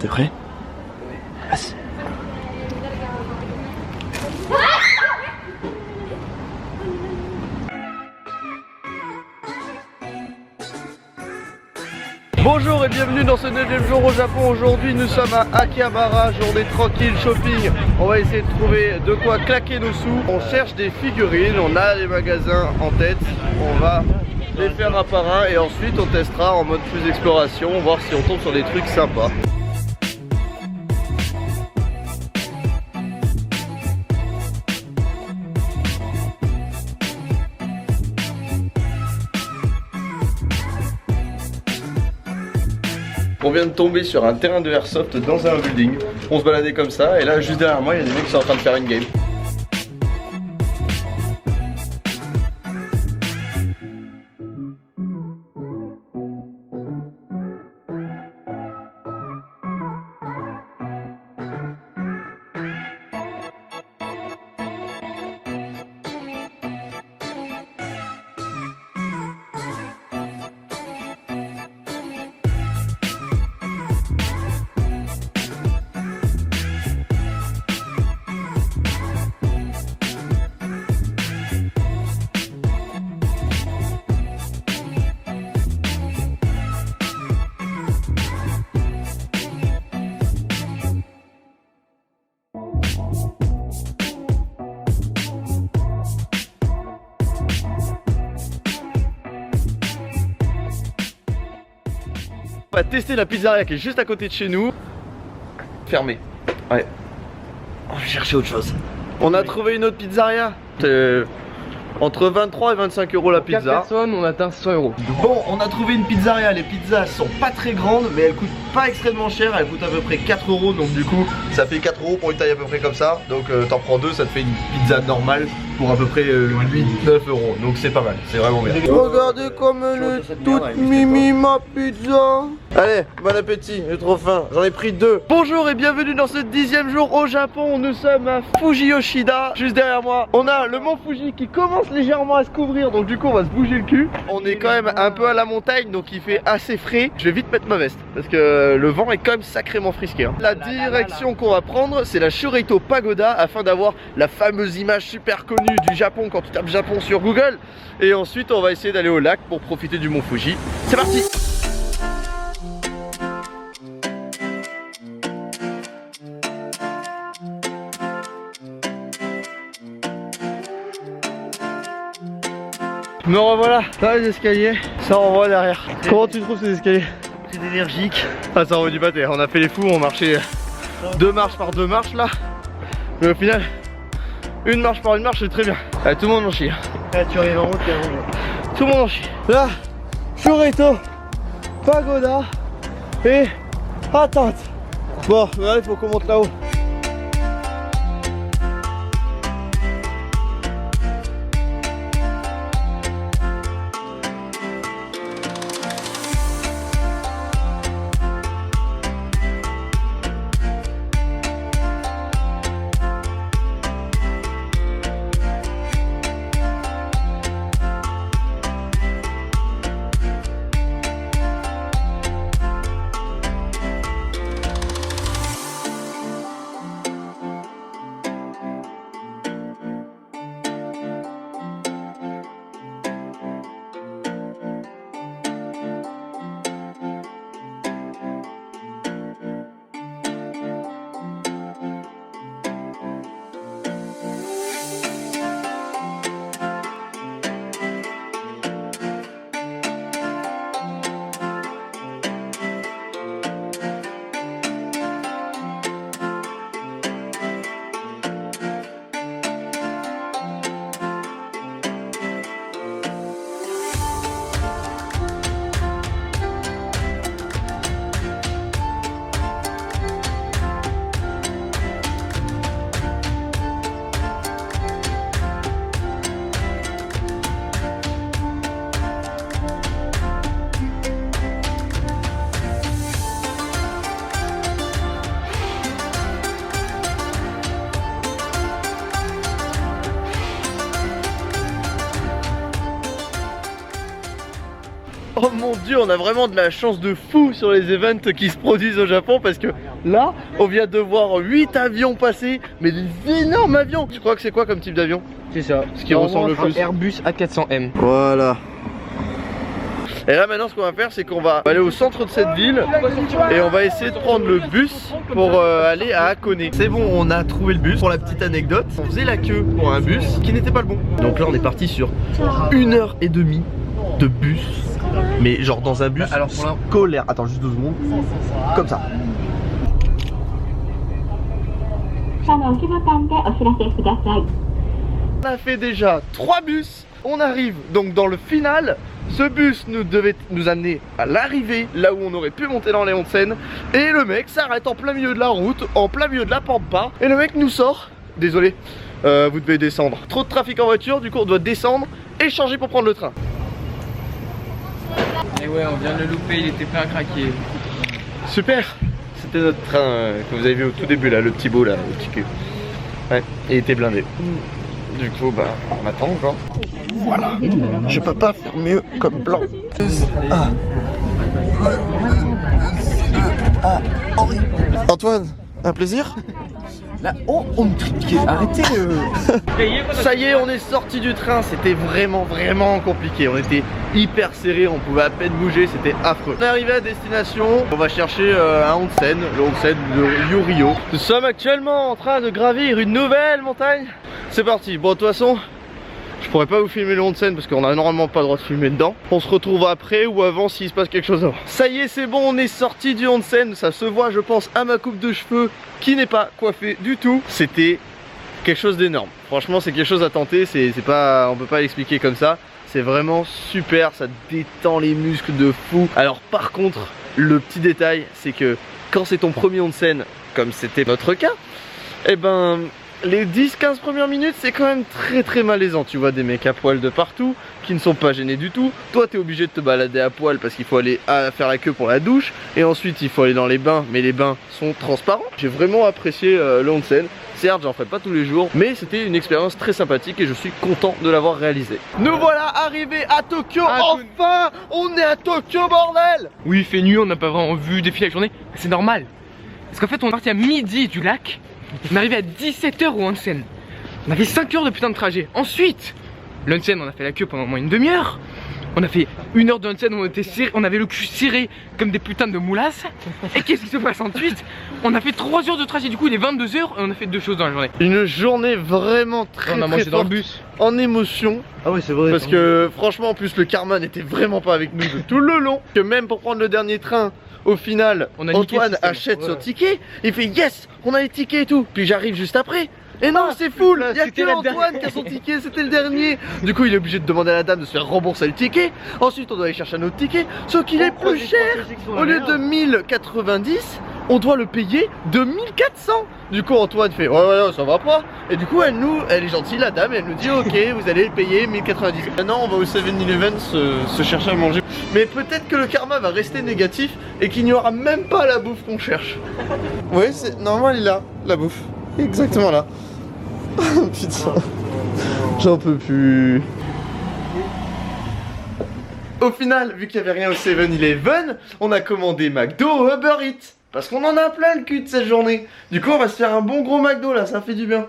T'es prêt? Vas-y. Bonjour et bienvenue dans ce 9e jour au Japon. Aujourd'hui nous sommes à Akihabara, journée tranquille, shopping. On va essayer de trouver de quoi claquer nos sous. On cherche des figurines, on a les magasins en tête. On va les faire un par un et ensuite on testera en mode plus exploration, voir si on tombe sur des trucs sympas. On vient de tomber sur un terrain de airsoft dans un building. On se baladait comme ça et là juste derrière moi il y a des mecs qui sont en train de faire une game. On va tester la pizzeria qui est juste à côté de chez nous. Fermée. Ouais. On va chercher autre chose. On a trouvé une autre pizzeria. Entre 23 et 25 euros la pizza. 4 personnes, on atteint 100 euros. Bon, on a trouvé une pizzeria. Les pizzas sont pas très grandes, mais elles coûtent pas extrêmement cher. Elles coûtent à peu près 4 euros. Donc du coup, ça fait 4 euros pour une taille à peu près comme ça. Donc t'en prends deux, ça te fait une pizza normale pour à peu près 8-9 euros. Donc c'est pas mal, c'est vraiment bien. Regardez comme elle est toute mimi ma pizza. Allez, bon appétit, j'ai trop faim, j'en ai pris deux. Bonjour et bienvenue dans ce 10e jour au Japon. Nous sommes à Fujiyoshida. Juste derrière moi, on a le mont Fuji qui commence légèrement à se couvrir. Donc du coup on va se bouger le cul. On est quand même un peu à la montagne, donc il fait assez frais. Je vais vite mettre ma veste parce que le vent est quand même sacrément frisqué hein. La direction qu'on va prendre, c'est la Shureito Pagoda, afin d'avoir la fameuse image super connue du Japon quand tu tapes Japon sur Google. Et ensuite on va essayer d'aller au lac pour profiter du mont Fuji. C'est parti. Me revoilà, là les escaliers, ça renvoie derrière. Comment tu trouves ces escaliers? C'est énergique. Ah, ça envoie du pâté, on a fait les fous, on marchait 2 marches par 2 marches là. Mais au final, une marche par une marche c'est très bien. Allez, tout le monde en chie. Là tu arrives en route, tout le monde en chie. Là, Shureito Pagoda et attente. Bon, là il faut qu'on monte là-haut. Dieu, on a vraiment de la chance de fou sur les events qui se produisent au Japon parce que là, on vient de voir 8 avions passer, mais des énormes avions. Tu crois que c'est quoi comme type d'avion? C'est ça. Ce qui ressemble le plus. Airbus A400M. Voilà. Et là maintenant ce qu'on va faire c'est qu'on va aller au centre de cette ville et on va essayer de prendre le bus pour aller à Hakone. C'est bon, on a trouvé le bus. Pour la petite anecdote, on faisait la queue pour un bus qui n'était pas le bon. Donc là on est parti sur 1h30 de bus. Mais genre dans un bus scolaire. Attends juste 2 secondes. Comme ça. On a fait déjà 3 bus. On arrive donc dans le final. Ce bus devait nous amener à l'arrivée, là où on aurait pu monter dans les onsen. Et le mec s'arrête en plein milieu de la route, en plein milieu de la pampa. Et le mec nous sort. Désolé, vous devez descendre. Trop de trafic en voiture, du coup on doit descendre et changer pour prendre le train. Et ouais, on vient de le louper, il était prêt à craquer. Super. C'était notre train que vous avez vu au tout début là, le petit beau là, le petit cul. Ouais, il était blindé. Du coup, bah, on attend encore. Voilà, je peux pas faire mieux comme plan. Antoine, un plaisir? Là, oh, on me trique, arrêtez. Ça y est, on est sorti du train, c'était vraiment compliqué. On était hyper serré, on pouvait à peine bouger, c'était affreux. On est arrivé à destination, on va chercher un onsen, le onsen de Yorio. Nous sommes actuellement en train de gravir une nouvelle montagne. C'est parti, bon de toute façon, je pourrais pas vous filmer le onsen parce qu'on a normalement pas le droit de filmer dedans. On se retrouve après ou avant s'il se passe quelque chose avant. Ça y est, c'est bon, on est sorti du onsen. Ça se voit, je pense, à ma coupe de cheveux qui n'est pas coiffée du tout. C'était quelque chose d'énorme. Franchement, c'est quelque chose à tenter. C'est pas, on peut pas l'expliquer comme ça. C'est vraiment super, ça détend les muscles de fou. Alors par contre, le petit détail, c'est que quand c'est ton premier onsen, comme c'était notre cas, et ben les 10-15 premières minutes c'est quand même très malaisant. Tu vois des mecs à poil de partout qui ne sont pas gênés du tout. Toi t'es obligé de te balader à poil parce qu'il faut aller faire la queue pour la douche. Et ensuite il faut aller dans les bains, mais les bains sont transparents. J'ai vraiment apprécié le onsen. Certes j'en ferai pas tous les jours, mais c'était une expérience très sympathique et je suis content de l'avoir réalisé. Nous voilà arrivés à Tokyo. Enfin on est à Tokyo, bordel. Oui, il fait nuit, on n'a pas vraiment vu défiler la journée. C'est normal. Parce qu'en fait on est parti à midi du lac. On est arrivé à 17h au onsen. On a fait 5 heures de putain de trajet. Ensuite, l'onsen, on a fait la queue pendant au moins une demi-heure. On a fait 1 heure de onsen, on avait le cul serré comme des putains de moulasses. Et qu'est-ce qui se passe ensuite? On a fait 3 heures de trajet, du coup il est 22h et on a fait 2 choses dans la journée. Une journée vraiment très on a mangé forte dans le bus. En émotion. Ah oui c'est vrai. Parce que franchement en plus le karma n'était vraiment pas avec nous de tout le long. Que même pour prendre le dernier train, au final, Antoine achète son ticket. Il fait yes, on a les tickets et tout. Puis j'arrive juste après. Et non, c'est full. Il y a que Antoine qui a son ticket, c'était le dernier. Du coup, il est obligé de demander à la dame de se faire rembourser le ticket. Ensuite, on doit aller chercher un autre ticket. Sauf qu'il est plus cher. Au lieu de 1090, on doit le payer 2400. Du coup, Antoine fait ouais, ça va pas. Et du coup, elle est gentille, la dame. Elle nous dit ok, vous allez le payer 1090. Maintenant, on va au 7-Eleven se chercher à manger. Mais peut-être que le karma va rester négatif et qu'il n'y aura même pas la bouffe qu'on cherche. Oui, c'est normal, il est là, la bouffe. Exactement là. Putain, j'en peux plus. Au final, vu qu'il n'y avait rien au 7-Eleven, on a commandé McDo ou Uber Eats. Parce qu'on en a plein le cul de cette journée. Du coup, on va se faire un bon gros McDo là, ça fait du bien.